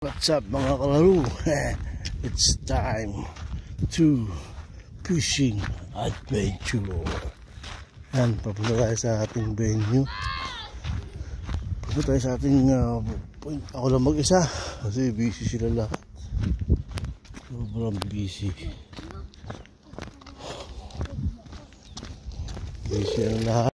What's up mga kalaro? It's time to fishing adventure. Yan, papunta tayo sa ating venue. Papunta tayo sa ating point. Ako lang mag-isa kasi busy sila lahat. Sobrang busy. Busy ang lahat.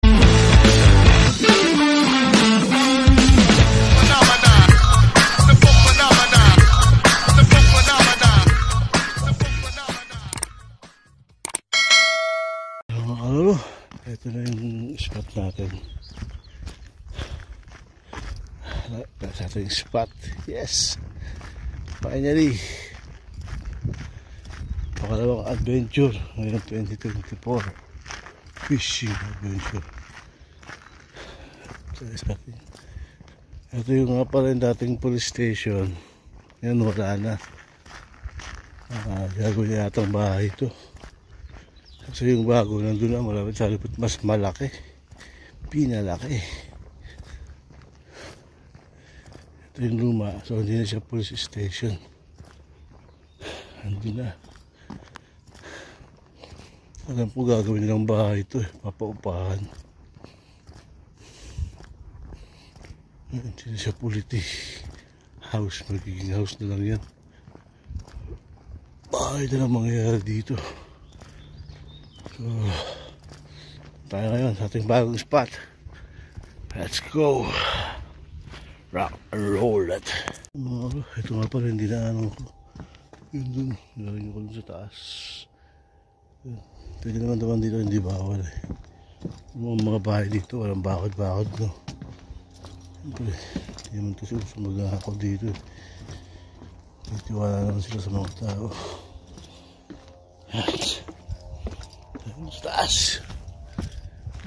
Ito na yung spot natin. Sa ating spot. Yes! Finally! Pakalawang adventure ngayon 2024. Fishing adventure. Ito yung nga pala yung dating police station. Ngayon wala na. Gagawin niya yata ang bahay ito. Kasi yung bago nandun na malapit sa lipot, mas malaki, pinalaki. Ito yung luma, so hindi na siya police station. Nandun na. Alam po gagawin nilang bahay ito, papaupahan. Hindi na siya police house, magiging house na lang yan. Bahay na lang mangyayari dito. So, tayo ngayon sa ating bagong spot. Let's go. Rock and roll it. Ito nga pala hindi na ano ko. Yun dun, nilagay ko dun sa taas. Pwede naman dito, hindi bawal eh. Yung mga bahay dito, walang bakod-bakod no. Siyempre, hindi naman kasi gusto mag-ahakot dito eh. Tiwala naman sila sa mga tao. Taas.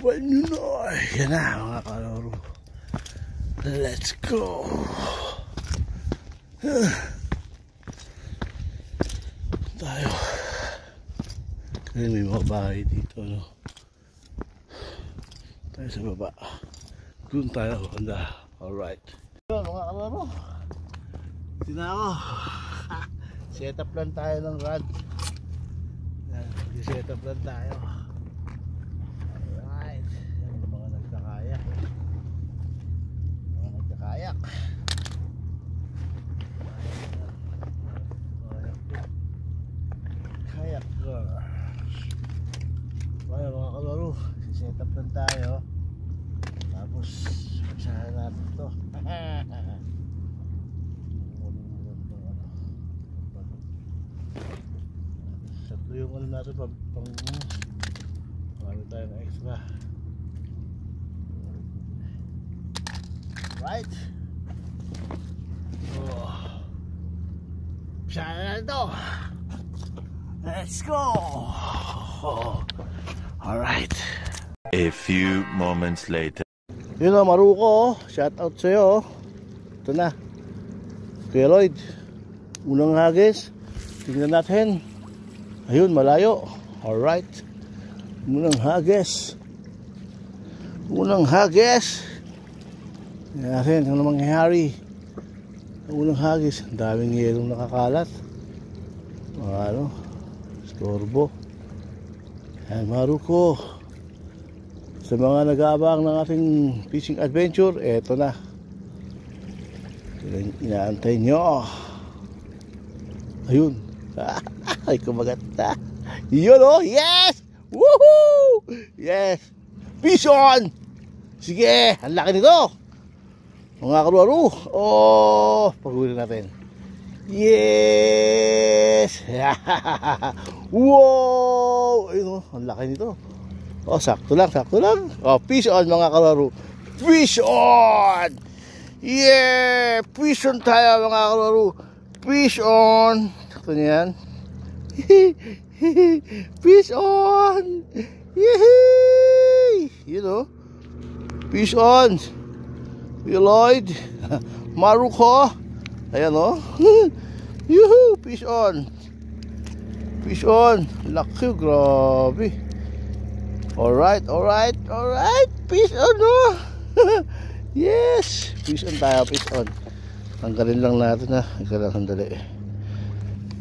When you know, yan na mga kalaro. Let's go. Tayo. Kaya may mga bahay dito, no? Tayo sa baba. Doon tayo, handa. Alright. Yun mga kalaro. Tinako. Set up lang tayo ng rod. Set up lang tayo. Alright. Yan yung mga nagkakayak. Mga nagkakayak. Kayak girl. Kaya mga kalaro, set up lang tayo. Tapos pagsahan natin ito. Tatlo yung ano natin pang marami tayo na extra. Right. Saan na ito? Let's go. Alright. A few moments later. Yun o, Maruko, shout out sa'yo. Ito na, Kuya Lloyd. Unang hagis. Tingnan natin. Ayun, malayo. Alright. Unang hagis. Unang hagis. Tingnan natin ano mangyayari. Unang hagis. Ang daming yelong nakakalat. Ano? Storbo. Ayan, Maruko. Sa mga nag-aabang ng ating fishing adventure, eto na. Inaantay nyo. Ayun. Ay, kumagat na. Yun o. Yes! Woohoo! Yes! Fish on! Sige! Ang laki nito! Mga karu-aru. Oh! Pag-uwi natin. Yes! Wow! Ayun o. Ang laki nito. Oh, sakto lang, sakto lang. Oh, fish on mga kalaro. Fish on! Yeah! Fish on tayo mga kalaro. Fish on! Sakto niyan. Fish on! Yehey! You know? Fish on! Kuya Lloyd. Maruko. Ayan o. Yuhu! Fish on! Fish on! Laki, grabe. Alright, alright, alright. Fish on, no? Yes, fish on tayo, fish on. Tanggalin lang natin ha. Ika lang sandali.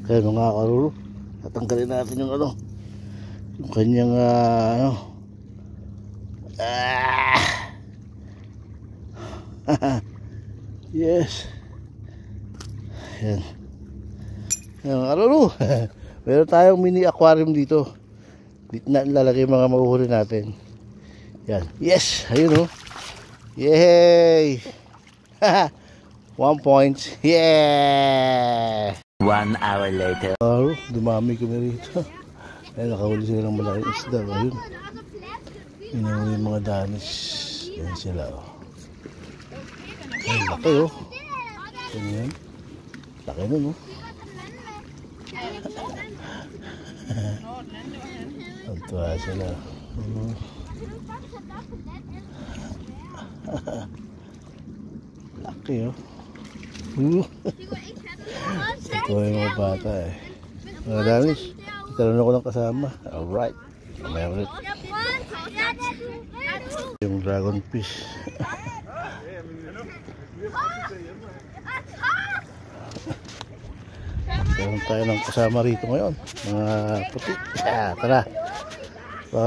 Kaya mga karuro, tatanggalin natin yung ano, yung kanyang ano. Yes. Yan. Yan mga karuro. Meron tayong mini aquarium dito. Dito na lalagay mga mahuhuli natin. Yan. Yes. Ayun oh. Yay. 1 point. Yeah. 1 hour later. Dumami kami rito. Ay, nakahuli sila ng malaking isda. Ayun. Inahuli yung mga danis. Yan sila oh. Ay, laki oh. Yan. Laki nun oh. Ang tuwa sila. Laki oh. Ito yung mga bata eh. Mga danis. Italan ako ng kasama. Alright. Mamaya ulit. Yung dragon fish. Meron tayo ng kasama rito ngayon. Mga puti. Tara.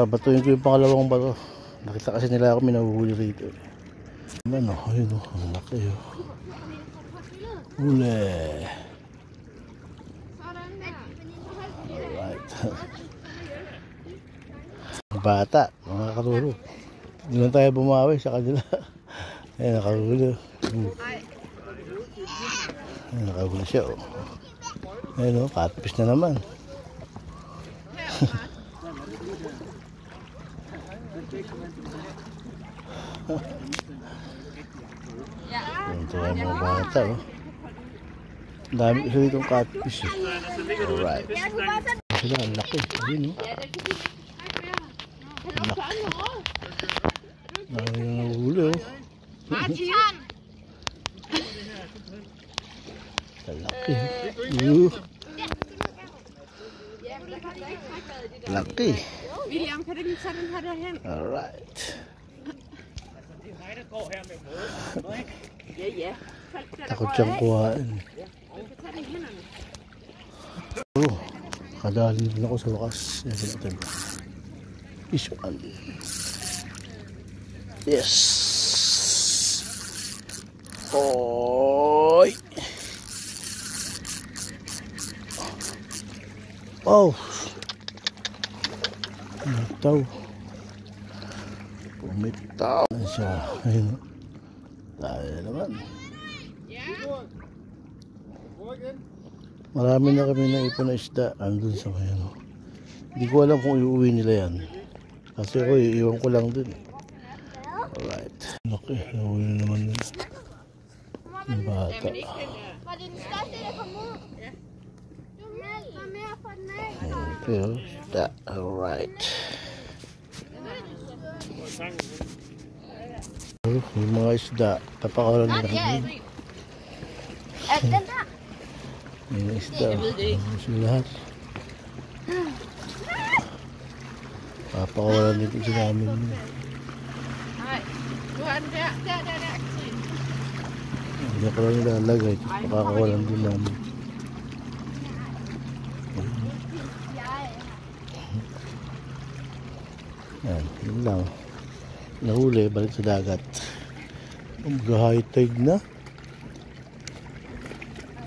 Batuin ko yung pangalawang bato. Nakita kasi nila ako minahuhuli rito. Ano? Ayun o. Ang laki o. Huli. Alright. Bata. Mga karuro. Hindi lang tayo bumawi sa kanila. Ayan, nakahuli. Ayan, nakahuli siya o. Ayan o, catfish na naman. Ito ay mga bata o. Dami isa ditong catfish eh. Alright. Sila, ang laki. Ayun o. Ang laki. Dami na nahuli o. Ang laki. Laki. Alright. Takot siyang kuhain. Kadali din ako sa wakas. Fish on. Yes. Oy. Oh. Pumitaw. Pumitaw. Ano siya? Ayun. Tayo naman. Marami na kami na ipon na isda. Andun sa mayan. Hindi ko alam kung iuwi nila yan. Kasi ako iiwan ko lang dun. Alright. Okay. Iuwi na naman nila. Yung bata. Okay. Isda. Alright. Yung mga isda. Tapakalan nila. Yung isda. Yung lahat. Papakawalan nito sa namin. Hindi ko lang nilalagay. Papakawalan din namin. Yan. Yun lang. Nahuli. Balik sa dagat. Mag-high tide na.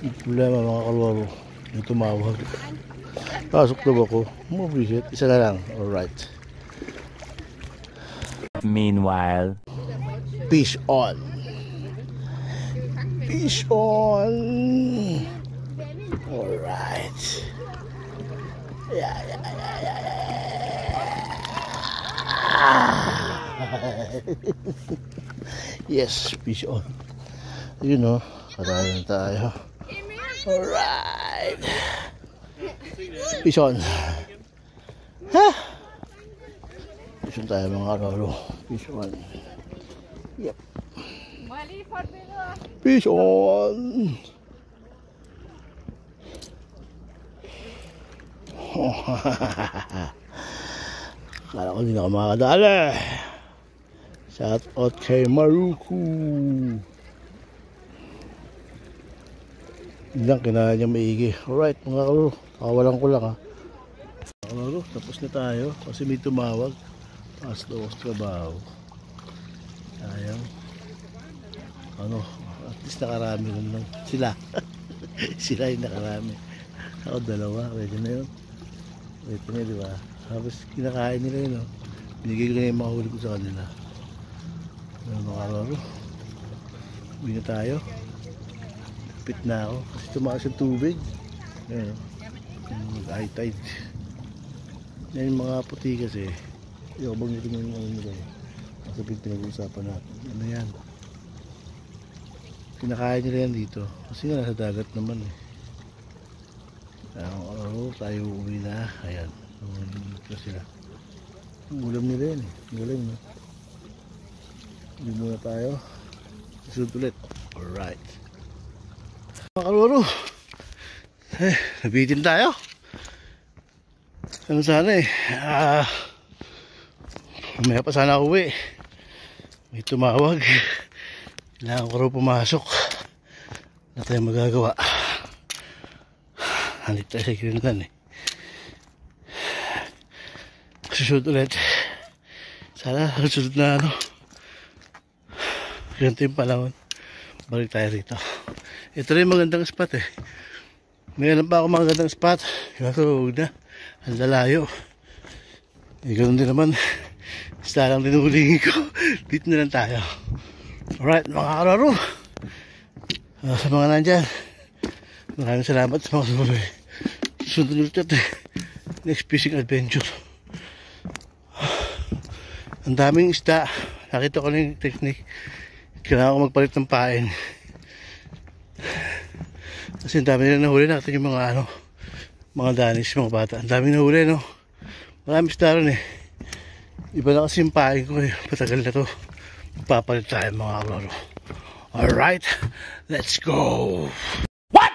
Yung problema mga kalwaro. May tumawag. Pasok daw ako. Mabisit. Isa na lang. Alright. Meanwhile, Fish on. Fish on. Alright. Yeah. Yes, fish on. You know, kadayan tayo. Alright. Fish on. Ha? Fish on tayo mga karolo. Fish on. Yep. Fish on. Kala ko hindi na ako makakadali. Shout out kay Maruku. Yun lang, kinain niya maigi. Alright mga kalaro, kawalan ko lang ha. Kalaro, tapos na tayo kasi may tumawag. As daw sa trabaho. Ayun. Ano, at least nakarami lang sila. Sila yung nakarami. Ako dalawa, pwede na yun. Pwede na, di ba? Tapos kinakain nila yun, no? Binigay ko na yung mga huli ko sa kanila. Ano mga kalaro? Uwi na tayo. Kapit na ako kasi tumakas yung tubig. Ayun, mag-high tide. Yan yung mga puti kasi. Yung bangitin yung ano nila eh. Kasi pinag-uusapan natin. Ano yan? Kinakain nila yan dito. Kasi nga nasa dagat naman eh. Tayo uwi na. Ayan. Ito sila. Ulam nila yan eh. Galing no? Uwi muna tayo. Susunod ulit. Alright. Mga kaluro. Nabitin tayo. Ano sana eh. Mamaya pa sana uwi. May tumawag. Kailangan ko rin pumasok. Wala tayong magagawa. Nandito tayo sa Greenland eh. Susunod ulit. Sana susunod na ano. Ganito yung panahon. Balik tayo rito. Ito rin magandang spot eh. May alam pa ako magandang spot. Kaso huwag na. Ang lalayo. Eh ganoon din naman. Basta lang tinulingin ko. Dito na lang tayo. Alright mga kalaro. Sa mga nandyan. Maraming salamat sa mga sumuloy. Susunod ulit ito. Next fishing adventure. Ang daming isda. Nakita ko na yung technique. Kailangan ko magpalit ng pain. Kasi ang dami nila nahuli. Nakita yung mga ano. Mga Danish, mga bata. Ang dami nahuli no. Maraming isda rin eh. Iba na kasi yung pain ko eh. Patagal na to. Papalit tayo mga kalaro. Alright. Let's go. What?